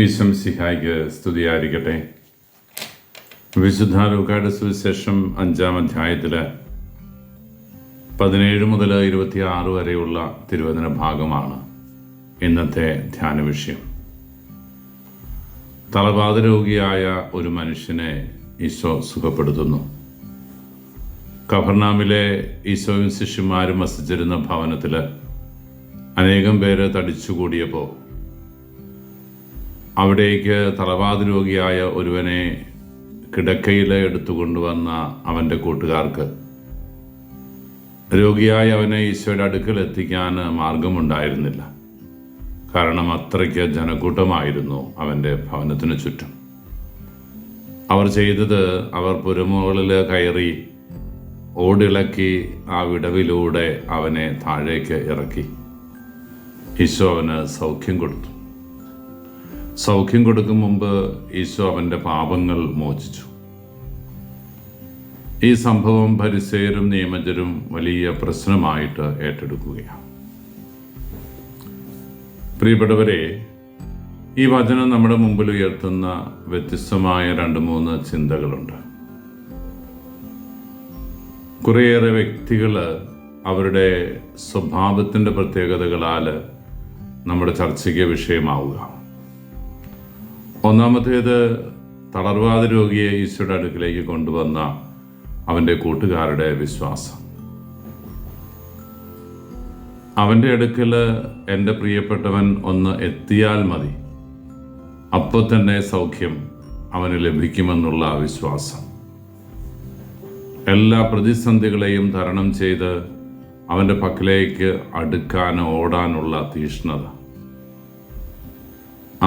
ഈശംസിഹായ്ക്ക് സ്തുതിയായിരിക്കട്ടെ. വിശുദ്ധ ലൂക്കായുടെ സുവിശേഷം 5-ാം അധ്യായത്തിൽ 17 മുതൽ 26 വരെയുള്ള തിരുവചന ഭാഗമാണ് ഇന്നത്തെ ധ്യാന വിഷയം. തളർവാത രോഗിയായ ഒരു മനുഷ്യനെ ഈശോ സുഖപ്പെടുത്തുന്നു. കഫർനാമിലെ ഈശോയും ശിഷ്യന്മാരും വസിച്ചിരുന്ന ഭവനത്തിൽ അനേകം പേര് തടിച്ചുകൂടിയപ്പോൾ അവിടേക്ക് തളർവാത രോഗിയായ ഒരുവനെ കിടക്കയിൽ എടുത്തുകൊണ്ടുവന്ന അവൻ്റെ കൂട്ടുകാർക്ക് രോഗിയായ അവനെ ഈശോയുടെ അടുക്കൽ എത്തിക്കാൻ മാർഗമുണ്ടായിരുന്നില്ല. കാരണം അത്രയ്ക്ക് ജനക്കൂട്ടമായിരുന്നു അവൻ്റെ ഭവനത്തിന് ചുറ്റും. അവർ ചെയ്തത്, അവർ പുരമുകളിൽ കയറി ഓടിളക്കി ആ വിടവിലൂടെ അവനെ താഴേക്ക് ഇറക്കി. ഈശോ അവന് സൗഖ്യം കൊടുത്തു. സൗഖ്യം കൊടുക്കും മുമ്പ് ഈശോ അവൻ്റെ പാപങ്ങൾ മോചിച്ചു. ഈ സംഭവം ഫരിസേയരും നിയമജ്ഞരും വലിയ പ്രശ്നമായിട്ട് ഏറ്റെടുക്കുകയാണ്. പ്രിയപ്പെട്ടവരെ, ഈ വചനം നമ്മുടെ മുമ്പിൽ ഉയർത്തുന്ന വ്യത്യസ്തമായ 2-3 ചിന്തകളുണ്ട്. കുറേയേറെ വ്യക്തികൾ അവരുടെ സ്വഭാവത്തിൻ്റെ പ്രത്യേകതകളാൽ നമ്മുടെ ചർച്ചയ്ക്ക് വിഷയമാവുക. ഒന്നാമത്തേത്, തളർവാത രോഗിയെ ഈശോയുടെ അടുക്കിലേക്ക് കൊണ്ടുവന്ന അവൻ്റെ കൂട്ടുകാരുടെ വിശ്വാസം. അവൻ്റെ അടുക്കൽ എൻ്റെ പ്രിയപ്പെട്ടവൻ ഒന്ന് എത്തിയാൽ മതി, അപ്പോൾ തന്നെ സൗഖ്യം അവന് ലഭിക്കുമെന്നുള്ള വിശ്വാസം. എല്ലാ പ്രതിസന്ധികളെയും തരണം ചെയ്ത് അവൻ്റെ പക്കലേക്ക് അടുക്കാൻ ഓടാനുള്ള തീഷ്ണത.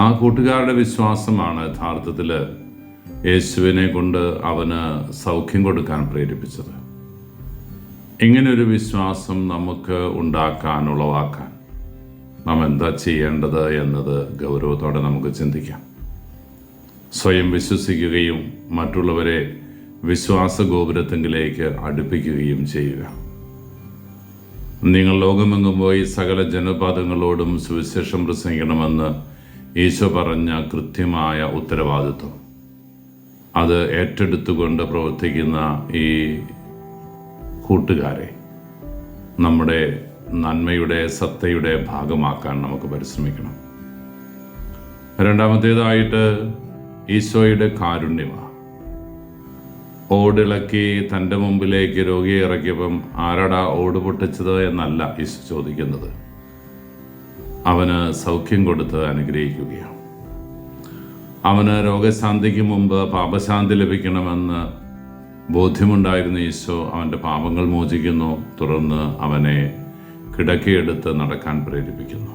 ആ കൂട്ടുകാരുടെ വിശ്വാസമാണ് യഥാർത്ഥത്തിൽ യേശുവിനെ കൊണ്ട് അവന് സൗഖ്യം കൊടുക്കാൻ പ്രേരിപ്പിച്ചത്. ഇങ്ങനൊരു വിശ്വാസം നമുക്ക് ഉളവാക്കാൻ നാം എന്താ ചെയ്യേണ്ടത് എന്നത് ഗൗരവത്തോടെ നമുക്ക് ചിന്തിക്കാം. സ്വയം വിശ്വസിക്കുകയും മറ്റുള്ളവരെ വിശ്വാസ ഗോപുരത്തെങ്കിലേക്ക് അടുപ്പിക്കുകയും ചെയ്യുക. നിങ്ങൾ ലോകമെങ്ങും പോയി സകല ജനപദങ്ങളോടും സുവിശേഷം പ്രസംഗിക്കണമെന്ന് ഈശോ പറഞ്ഞ കൃത്യമായ ഉത്തരവാദിത്വം, അത് ഏറ്റെടുത്തുകൊണ്ട് പ്രവർത്തിക്കുന്ന ഈ കൂട്ടുകാരെ നമ്മുടെ നന്മയുടെ സത്തയുടെ ഭാഗമാക്കാൻ നമുക്ക് പരിശ്രമിക്കണം. രണ്ടാമത്തേതായിട്ട് ഈശോയുടെ കാരുണ്യമാണ്. ഓടിളക്കി തൻ്റെ മുമ്പിലേക്ക് രോഗിയെ ഇറക്കിയപ്പം ആരാടാ ഓട് പൊട്ടിച്ചത് എന്നല്ല ഈശോ ചോദിക്കുന്നത്. അവന് സൗഖ്യം കൊടുത്ത് അനുഗ്രഹിക്കുകയാണ്. അവന് രോഗശാന്തിക്ക് മുമ്പ് പാപശാന്തി ലഭിക്കണമെന്ന് ബോധ്യമുണ്ടായിരുന്ന ഈശോ അവൻ്റെ പാപങ്ങൾ മോചിക്കുന്നു. തുടർന്ന് അവനെ കിടക്കയെടുത്ത് നടക്കാൻ പ്രേരിപ്പിക്കുന്നു.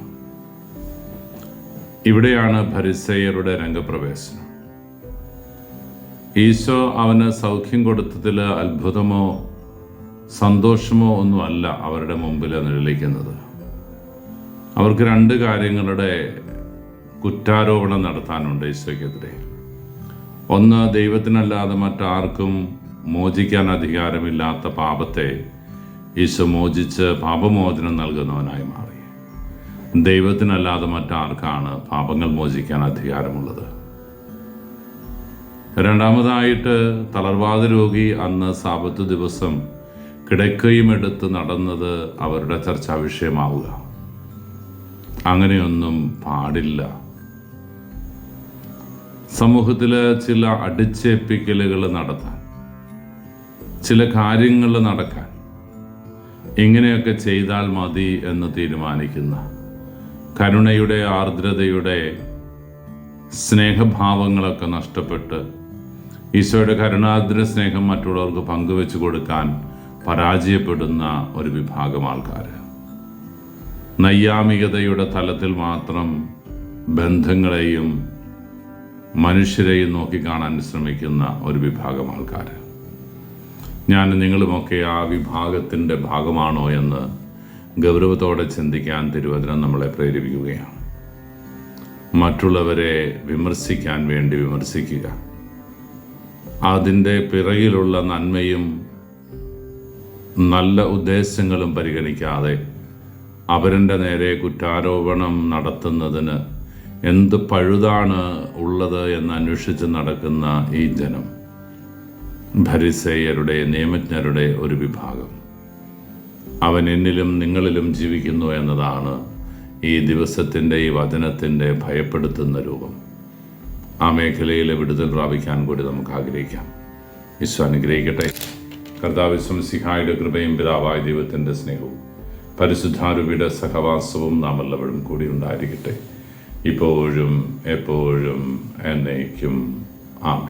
ഇവിടെയാണ് ഫരിസേയരുടെ രംഗപ്രവേശനം. ഈശോ അവന് സൗഖ്യം കൊടുത്തതിൽ അത്ഭുതമോ സന്തോഷമോ ഒന്നുമല്ല അവരുടെ മുമ്പിൽ നിഴലിക്കുന്നത്. അവർക്ക് 2 കാര്യങ്ങളുടെ കുറ്റാരോപണം നടത്താനുണ്ട് ഈശോയ്ക്കെതിരെ. ഒന്ന്, ദൈവത്തിനല്ലാതെ മറ്റാർക്കും മോചിക്കാൻ അധികാരമില്ലാത്ത പാപത്തെ ഈശോ മോചിച്ച് പാപമോചനം നൽകുന്നവനായി മാറി. ദൈവത്തിനല്ലാതെ മറ്റാർക്കാണ് പാപങ്ങൾ മോചിക്കാൻ അധികാരമുള്ളത്? രണ്ടാമതായിട്ട്, തളർവാത രോഗി അന്ന് സാബത്ത് ദിവസം കിടക്കയും എടുത്ത് നടന്നത് അവരുടെ ചർച്ചാ വിഷയമാവുക. അങ്ങനെയൊന്നും പാടില്ല. സമൂഹത്തിൽ ചില അടിച്ചേൽപ്പിക്കലുകൾ നടത്താൻ, ചില കാര്യങ്ങൾ നടക്കാൻ, ഇങ്ങനെയൊക്കെ ചെയ്താൽ മതി എന്ന് തീരുമാനിക്കുന്ന, കരുണയുടെ ആർദ്രതയുടെ സ്നേഹഭാവങ്ങളൊക്കെ നഷ്ടപ്പെട്ട് ഈശോയുടെ കരുണാർദ്ര സ്നേഹം മറ്റുള്ളവർക്ക് പങ്കുവെച്ചു കൊടുക്കാൻ പരാജയപ്പെടുന്ന ഒരു വിഭാഗം ആൾക്കാർ. നൈയാമികതയുടെ തലത്തിൽ മാത്രം ബന്ധങ്ങളെയും മനുഷ്യരെയും നോക്കിക്കാണാൻ ശ്രമിക്കുന്ന ഒരു വിഭാഗം ആൾക്കാർ. ഞാൻ നിങ്ങളുമൊക്കെ ആ വിഭാഗത്തിൻ്റെ ഭാഗമാണോ എന്ന് ഗൗരവത്തോടെ ചിന്തിക്കാൻ തിരുവചനം നമ്മളെ പ്രേരിപ്പിക്കുകയാണ്. മറ്റുള്ളവരെ വിമർശിക്കാൻ വേണ്ടി വിമർശിക്കുക, അതിൻ്റെ പിറകിലുള്ള നന്മയും നല്ല ഉദ്ദേശങ്ങളും പരിഗണിക്കാതെ അവരുടെ നേരെ കുറ്റാരോപണം നടത്തുന്നതിന് എന്ത് പഴുതാണ് ഉള്ളത് എന്ന് അന്വേഷിച്ച് നടക്കുന്ന ഈ ജനം, ഫരിസേയരുടെ നിയമജ്ഞരുടെ ഒരു വിഭാഗം, അവൻ എന്നിലും നിങ്ങളിലും ജീവിക്കുന്നു എന്നതാണ് ഈ ദിവസത്തിൻ്റെ, ഈ വചനത്തിൻ്റെ ഭയപ്പെടുത്തുന്ന രൂപം. ആ മേഖലയിലെ വിടുതൽ പ്രാപിക്കാൻ കൂടി നമുക്ക് ആഗ്രഹിക്കാം. ഈശോ അനുഗ്രഹിക്കട്ടെ. കർത്താവ് മിശിഹായുടെ കൃപയും പിതാവായ ദൈവത്തിൻ്റെ സ്നേഹവും പരിശുദ്ധാരൂപിയുടെ സഹവാസവും നാം എല്ലാവരും കൂടി ഉണ്ടായിരിക്കട്ടെ, ഇപ്പോഴും എപ്പോഴും എന്നേക്കും. ആമേൻ.